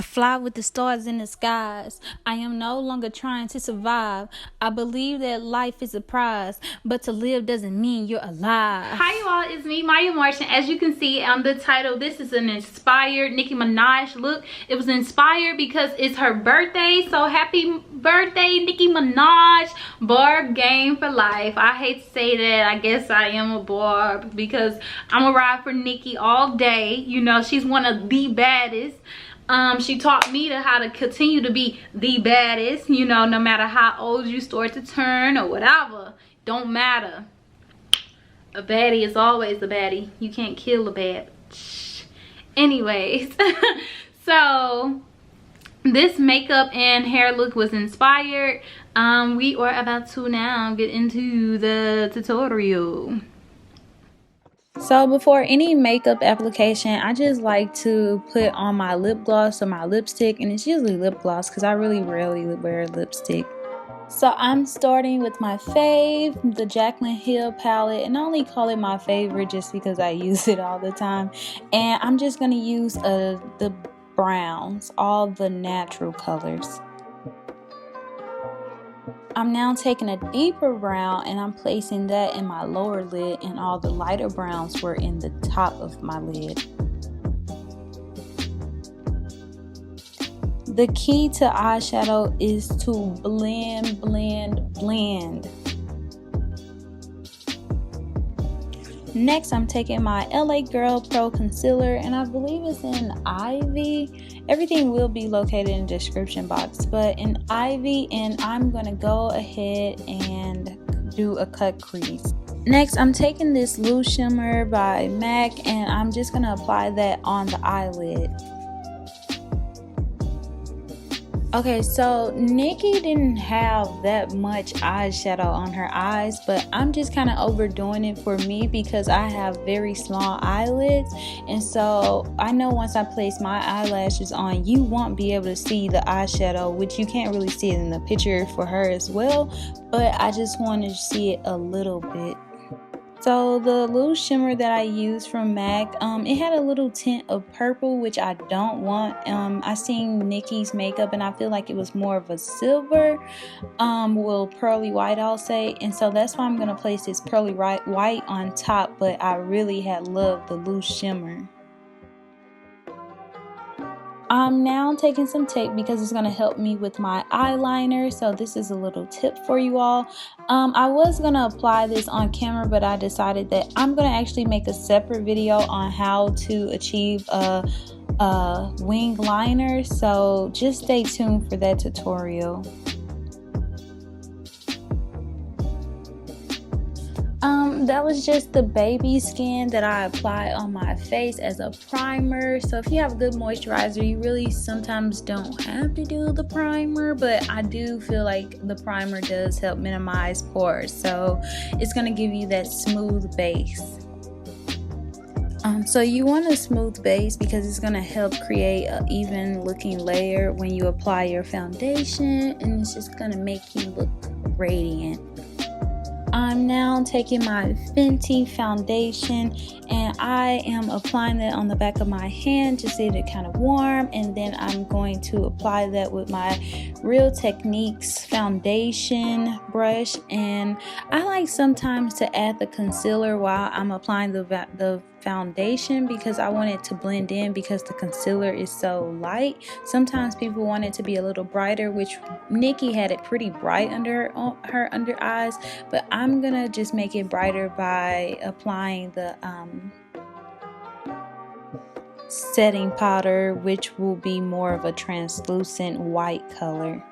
I fly with the stars in the skies. I am no longer trying to survive. I believe that life is a prize, but to live doesn't mean you're alive. Hi you all, it's me, Maya Martian. As you can see on the title, this is an inspired Nicki Minaj look. It was inspired because it's her birthday, so happy birthday, Nicki Minaj. Barb game for life. I hate to say that. I guess I am a Barb because I'm a ride for Nicki all day. You know, she's one of the baddest. She taught me how to continue to be the baddest, you know, no matter how old you start to turn or whatever. Don't matter. A baddie is always a baddie. You can't kill a bad. Anyways, so this makeup and hair look was inspired. We are about to now get into the tutorial. So before any makeup application, I just like to put on my lip gloss or my lipstick, and it's usually lip gloss because I really rarely wear lipstick. So I'm starting with my fave, the Jaclyn Hill palette, and I only call it my favorite just because I use it all the time. And I'm just going to use the browns, all the natural colors. I'm now taking a deeper brown and I'm placing that in my lower lid, and all the lighter browns were in the top of my lid. The key to eyeshadow is to blend, blend, blend. Next, I'm taking my LA Girl Pro Concealer, and I believe it's in Ivy. Everything will be located in the description box, but in Ivy, and I'm going to go ahead and do a cut crease. Next, I'm taking this Loose Shimmer by MAC, and I'm just going to apply that on the eyelid. Okay, so Nicki didn't have that much eyeshadow on her eyes, but I'm just kind of overdoing it for me because I have very small eyelids, and so I know once I place my eyelashes on, you won't be able to see the eyeshadow, which you can't really see it in the picture for her as well, but I just want to see it a little bit. So the Loose Shimmer that I used from MAC, it had a little tint of purple, which I don't want. I seen Nicki's makeup and I feel like it was more of a silver, well, pearly white I'll say, and so that's why I'm going to place this pearly white on top, but I really had loved the Loose Shimmer. I'm now taking some tape because it's going to help me with my eyeliner, so this is a little tip for you all. I was going to apply this on camera, but I decided that I'm going to actually make a separate video on how to achieve a wing liner, so just stay tuned for that tutorial. That was just the baby skin that I apply on my face as a primer. So if you have a good moisturizer, you really sometimes don't have to do the primer, but I do feel like the primer does help minimize pores, so it's going to give you that smooth base. So you want a smooth base because it's going to help create an even looking layer when you apply your foundation, and it's just going to make you look radiant. I'm now taking my Fenty foundation and I am applying that on the back of my hand to get it kind of warm, and then I'm going to apply that with my Real Techniques foundation brush. And I like sometimes to add the concealer while I'm applying the foundation because I want it to blend in because the concealer is so light. Sometimes people want it to be a little brighter, which Nicki had it pretty bright under her under eyes, but I'm gonna just make it brighter by applying the setting powder, which will be more of a translucent white color.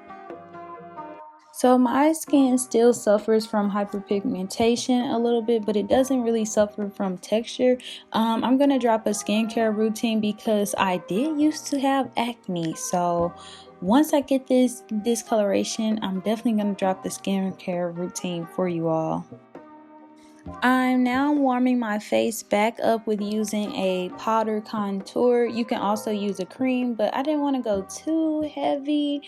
So my skin still suffers from hyperpigmentation a little bit, but it doesn't really suffer from texture. I'm going to drop a skincare routine because I did used to have acne. So once I get this discoloration, I'm definitely going to drop the skincare routine for you all. I'm now warming my face back up with using a powder contour. You can also use a cream, but I didn't want to go too heavy.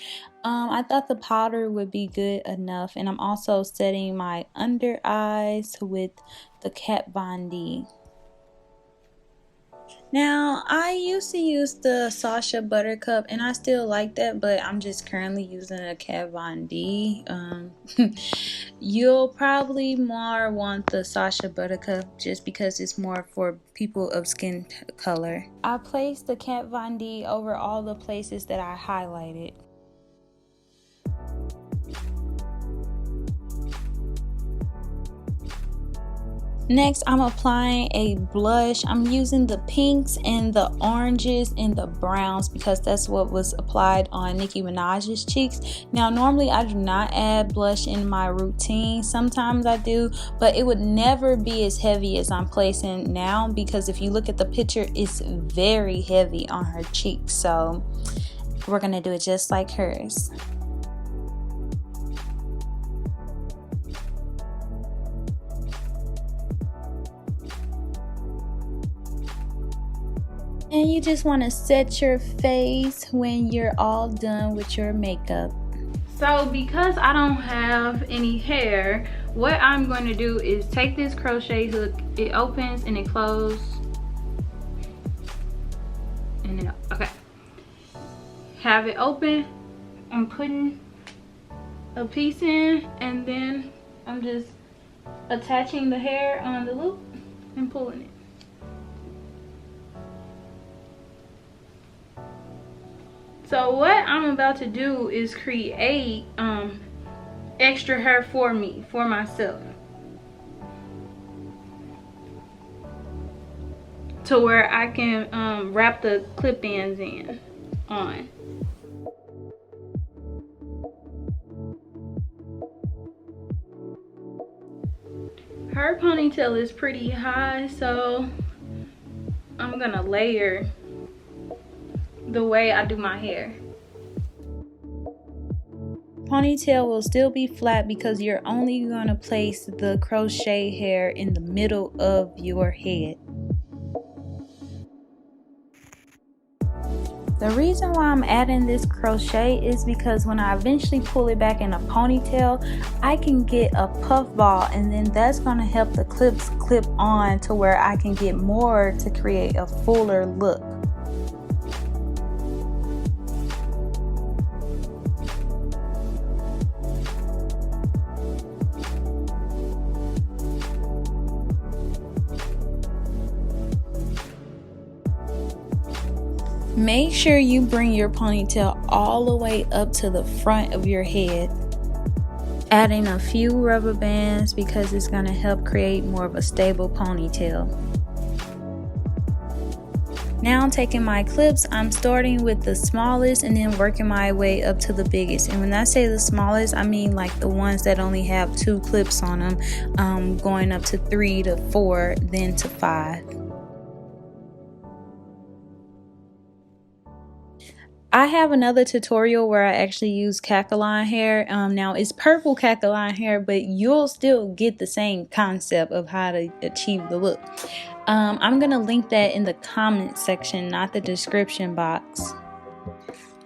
I thought the powder would be good enough, and I'm also setting my under eyes with the Kat Von D. Now, I used to use the Sasha Buttercup, and I still like that, but I'm just currently using a Kat Von D. You'll probably more want the Sasha Buttercup just because it's more for people of skin color. I placed the Kat Von D over all the places that I highlighted. Next, I'm applying a blush. I'm using the pinks and the oranges and the browns because that's what was applied on Nicki Minaj's cheeks. Now, normally I do not add blush in my routine. Sometimes I do, but it would never be as heavy as I'm placing now because if you look at the picture, it's very heavy on her cheeks. So we're gonna do it just like hers. And you just want to set your face when you're all done with your makeup. So because I don't have any hair, what I'm going to do is take this crochet hook. It opens and it closes. And then, okay. Have it open. I'm putting a piece in and then I'm just attaching the hair on the loop and pulling it. So what I'm about to do is create extra hair for myself. To where I can wrap the clip ends on. Her ponytail is pretty high, so I'm gonna layer the way I do my hair. Ponytail will still be flat because you're only going to place the crochet hair in the middle of your head. The reason why I'm adding this crochet is because when I eventually pull it back in a ponytail, I can get a puff ball, and then that's going to help the clips clip on to where I can get more to create a fuller look. Make sure you bring your ponytail all the way up to the front of your head. Adding a few rubber bands because it's going to help create more of a stable ponytail. Now I'm taking my clips. I'm starting with the smallest and then working my way up to the biggest. And when I say the smallest, I mean like the ones that only have 2 clips on them, going up to 3 to 4, then to 5. I have another tutorial where I actually use Cacaline hair. Now it's purple Cacaline hair, but you'll still get the same concept of how to achieve the look. I'm gonna link that in the comment section, not the description box.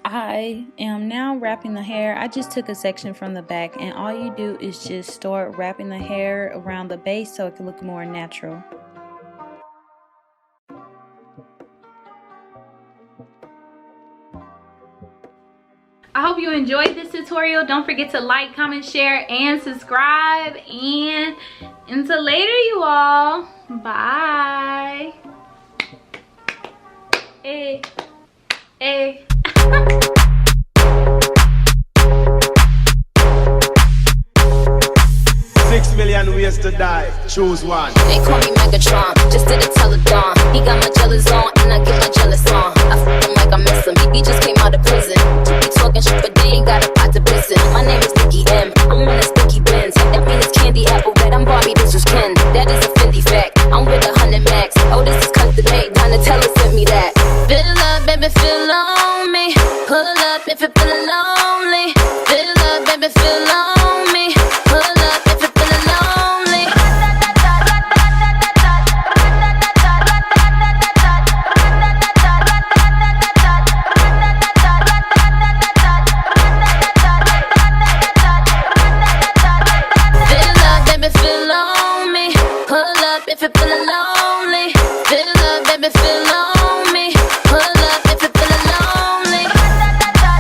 I am now wrapping the hair. I just took a section from the back, and all you do is just start wrapping the hair around the base so it can look more natural. I hope you enjoyed this tutorial. Don't forget to like, comment, share, and subscribe. And until later, you all. Bye. Hey. Hey. 6 million ways to die, choose one. They call me Megatron, just did a telethon. He got my jealous on, and I get my jealous on. I fuck him like I miss him, he just came out of prison. He talking shit, but they ain't got a pot to piss in. My name is Nicki M, I'm in a sticky Benz. That mean it's candy apple red, I'm Barbie, this is Ken. That is a Fendi fact, I'm with 100 max. Oh, this is custom made, Donatella sent me that. Fill up, baby, fill on me. Pull up if it